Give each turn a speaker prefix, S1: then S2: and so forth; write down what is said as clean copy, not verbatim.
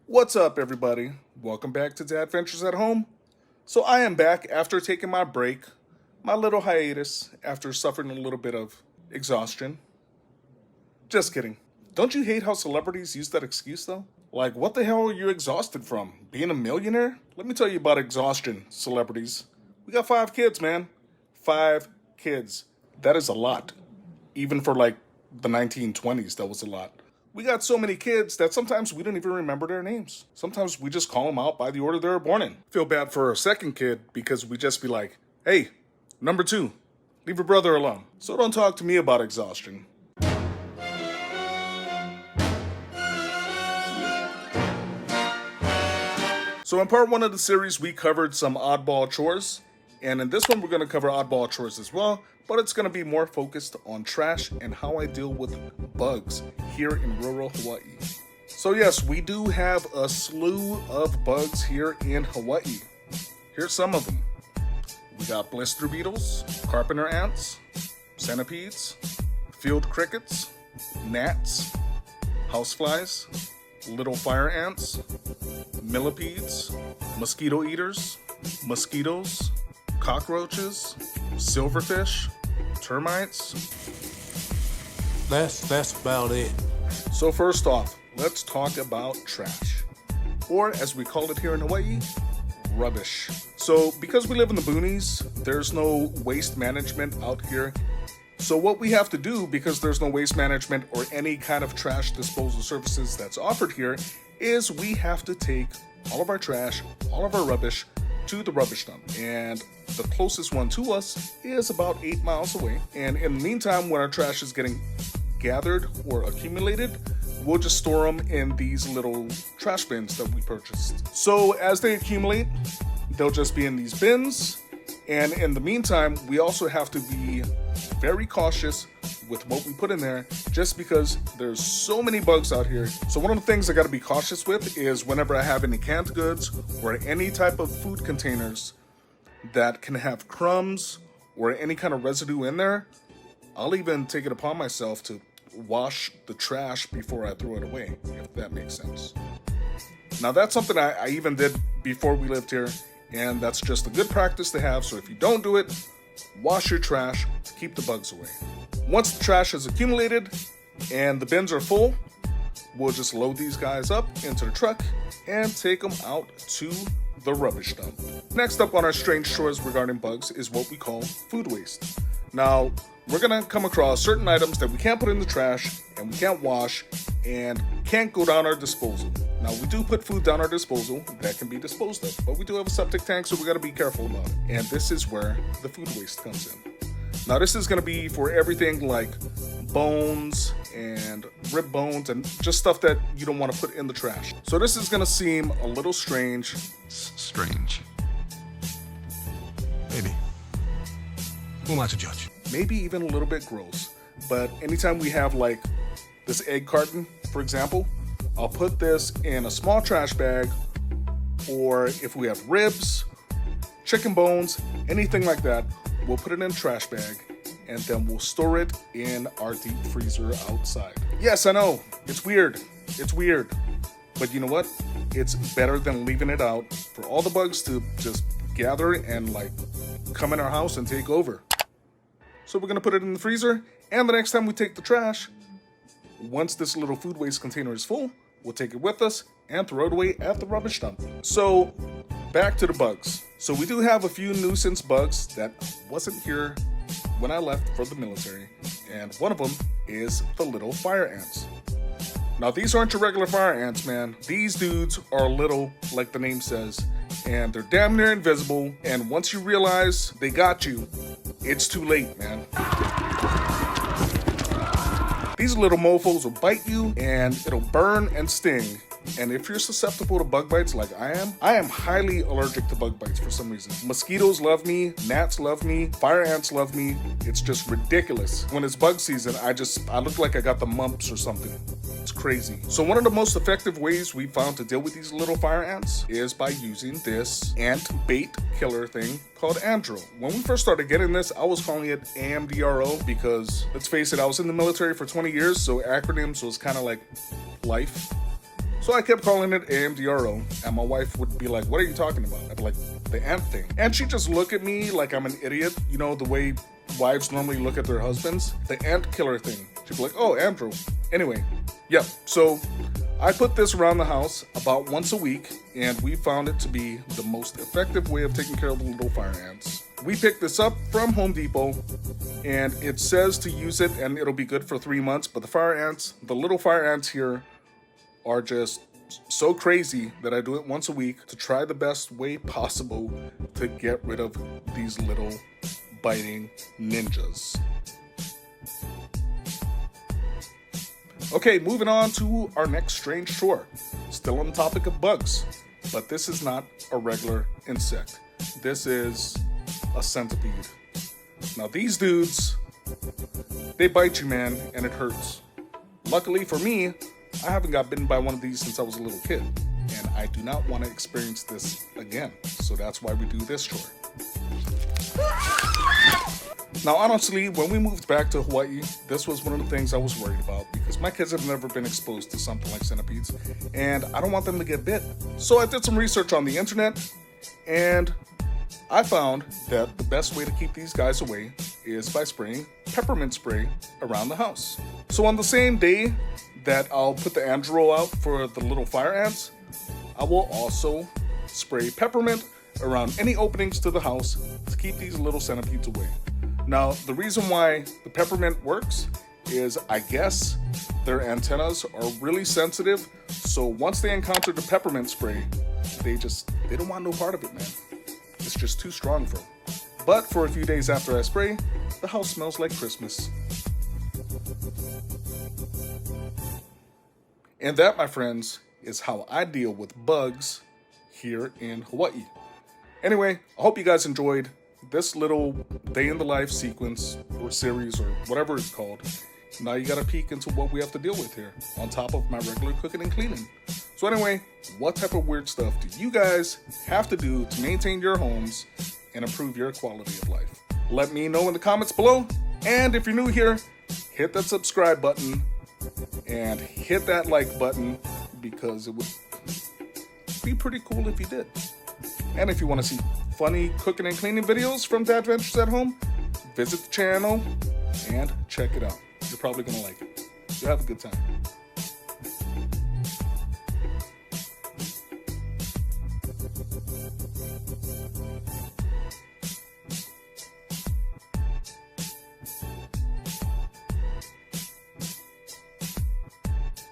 S1: What's up, everybody? Welcome back to Dad Ventures at Home. So I am back after taking my break, my little hiatus after suffering a little bit of exhaustion. Just kidding. Don't you hate how celebrities use that excuse though? Like, what the hell are you exhausted from? Being a millionaire? Let me tell you about exhaustion, celebrities. We got 5 kids, man. 5 kids. That is a lot. Even for like the 1920s, that was a lot. We got so many kids that sometimes we don't even remember their names. Sometimes we just call them out by the order they were born in. Feel bad for our second kid because we just be like, hey, number 2, leave your brother alone. So don't talk to me about exhaustion. So in part 1 of the series, we covered some oddball chores. And in this one, we're going to cover oddball chores as well, but it's going to be more focused on trash and how I deal with bugs here in rural Hawaii. So yes, we do have a slew of bugs here in Hawaii. Here's some of them. We got blister beetles, carpenter ants, centipedes, field crickets, gnats, houseflies, little fire ants, millipedes, mosquito eaters, mosquitoes, cockroaches, silverfish, termites.
S2: That's about it.
S1: So first off, let's talk about trash. Or as we call it here in Hawaii, rubbish. So because we live in the boonies, there's no waste management out here. So what we have to do, because there's no waste management or any kind of trash disposal services that's offered here, is we have to take all of our trash, all of our rubbish, to the rubbish dump. And the closest one to us is about 8 miles away. And in the meantime, when our trash is getting gathered or accumulated, we'll just store them in these little trash bins that we purchased. So as they accumulate, they'll just be in these bins. And in the meantime, we also have to be very cautious with what we put in there, just because there's so many bugs out here. So one of the things I gotta be cautious with is whenever I have any canned goods or any type of food containers that can have crumbs or any kind of residue in there, I'll even take it upon myself to wash the trash before I throw it away, if that makes sense. Now that's something I even did before we lived here, and that's just a good practice to have. So if you don't do it, wash your trash to keep the bugs away. Once the trash is accumulated and the bins are full, we'll just load these guys up into the truck and take them out to the rubbish dump. Next up on our strange chores regarding bugs is what we call food waste. Now, we're gonna come across certain items that we can't put in the trash and we can't wash and can't go down our disposal. Now, we do put food down our disposal that can be disposed of, but we do have a septic tank, so we gotta be careful about it. And this is where the food waste comes in. Now, this is gonna be for everything like bones and rib bones and just stuff that you don't want to put in the trash. So this is gonna seem a little strange.
S2: Strange. Maybe. Who am I to judge?
S1: Maybe even a little bit gross. But anytime we have like this egg carton, for example, I'll put this in a small trash bag, or if we have ribs, chicken bones, anything like that, we'll put it in a trash bag and then we'll store it in our deep freezer outside. Yes, I know, it's weird. It's weird. But you know what? It's better than leaving it out for all the bugs to just gather and like come in our house and take over. So we're gonna put it in the freezer, and the next time we take the trash, once this little food waste container is full, we'll take it with us and throw it away at the rubbish dump. So back to the bugs. So we do have a few nuisance bugs that wasn't here when I left for the military, and one of them is the little fire ants. Now these aren't your regular fire ants, man. These dudes are little, like the name says, and they're damn near invisible, and once you realize they got you, it's too late, man. These little mofos will bite you and it'll burn and sting. And if you're susceptible to bug bites like I am highly allergic to bug bites for some reason. Mosquitoes love me, gnats love me, fire ants love me. It's just ridiculous. When it's bug season, I look like I got the mumps or something. It's crazy. So one of the most effective ways we found to deal with these little fire ants is by using this ant bait killer thing called Andro. When we first started getting this, I was calling it AMDRO because, let's face it, I was in the military for 20 years, so acronyms was kind of like life. So I kept calling it AMDRO, and my wife would be like, what are you talking about? I'd be like, the ant thing. And she'd just look at me like I'm an idiot, you know, the way wives normally look at their husbands. The ant killer thing. She'd be like, oh, Andrew. Anyway, yeah, so I put this around the house about once a week, and we found it to be the most effective way of taking care of the little fire ants. We picked this up from Home Depot, and it says to use it and it'll be good for 3 months, but the little fire ants here are just so crazy that I do it once a week to try the best way possible to get rid of these little biting ninjas. Okay, moving on to our next strange chore. Still on the topic of bugs, but this is not a regular insect. This is a centipede. Now these dudes, they bite you, man, and it hurts. Luckily for me, I haven't got bitten by one of these since I was a little kid, and I do not want to experience this again. So that's why we do this chore. Now, honestly, when we moved back to Hawaii, this was one of the things I was worried about because my kids have never been exposed to something like centipedes, and I don't want them to get bit. So I did some research on the internet, and I found that the best way to keep these guys away is by spraying peppermint spray around the house. So on the same day that I'll put the Andro out for the little fire ants, I will also spray peppermint around any openings to the house to keep these little centipedes away. Now, the reason why the peppermint works is, I guess, their antennas are really sensitive, so once they encounter the peppermint spray, they don't want no part of it, man. It's just too strong for them. But for a few days after I spray, the house smells like Christmas. And that, my friends, is how I deal with bugs here in Hawaii. Anyway, I hope you guys enjoyed this little day in the life sequence or series or whatever it's called. Now you got a peek into what we have to deal with here on top of my regular cooking and cleaning. So anyway, what type of weird stuff do you guys have to do to maintain your homes and improve your quality of life? Let me know in the comments below. And if you're new here, hit that subscribe button and hit that like button because it would be pretty cool if you did. And if you want to see funny cooking and cleaning videos from Dad Ventures at Home, visit the channel and check it out. You're probably going to like it. You'll have a good time.